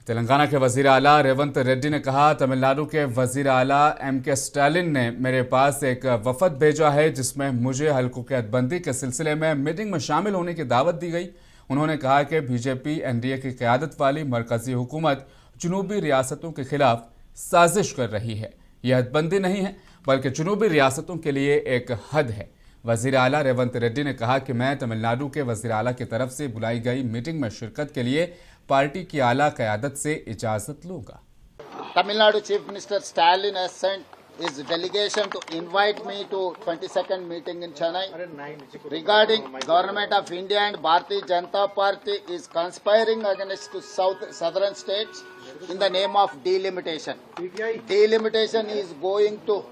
तेलंगाना के वजीर आला रेवंत रेड्डी ने कहा, तमिलनाडु के वजीर आला के स्टालिन ने मेरे पास एक वफद भेजा है जिसमें मुझे हल्कों की हदबंदी के सिलसिले में मीटिंग में शामिल होने की दावत दी गई। उन्होंने कहा कि बीजेपी एनडीए की क़यादत वाली मरकजी हुकूमत जनूबी रियासतों के खिलाफ साजिश कर रही है। यह हदबंदी नहीं है बल्कि जनूबी रियासतों के लिए एक हद है। वजीर आला रेवंत रेड्डी ने कहा कि मैं तमिलनाडु के वजीर आला की तरफ से बुलाई गई मीटिंग में शिरकत के लिए पार्टी की आला क़यादत से इजाजत लूंगा। Tamil Chief Minister Stalin has sent his delegation to invite me to 22nd meeting in Chennai regarding Government of India and Bharatiya Janata Party is conspiring against southern states in the name of delimitation. Delimitation is going to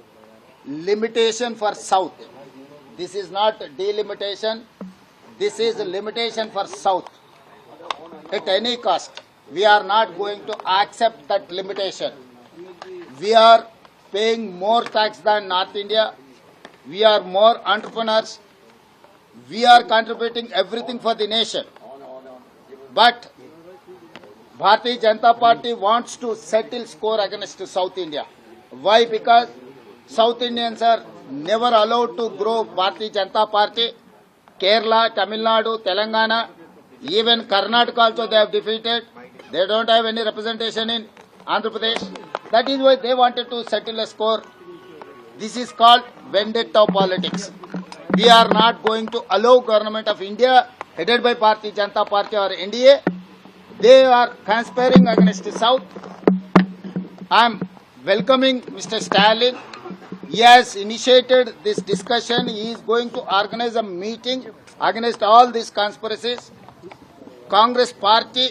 limitation for south. This is not delimitation. This is limitation for south. At any cost, we are not going to accept that limitation. We are paying more tax than North India. We are more entrepreneurs. We are contributing everything for the nation. But Bharatiya Janata Party wants to settle score against South India. Why? Because South Indians are never allowed to grow Bharatiya Janata Party. Kerala, Tamil Nadu, Telangana, even Karnataka also they have defeated. They don't have any representation in Andhra Pradesh. That is why they wanted to settle a score. This is called vendetta politics. We are not going to allow Government of India headed by Bharatiya Janata Party or NDA. They are conspiring against the South. I am welcoming Mr. Stalin. He has initiated this discussion. He is going to organize a meeting against all these conspiracies. Congress party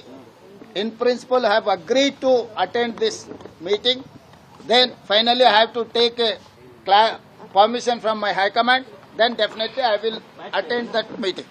in principle have agreed to attend this meeting. Then finally I have to take a permission from my high command. Then definitely I will attend that meeting.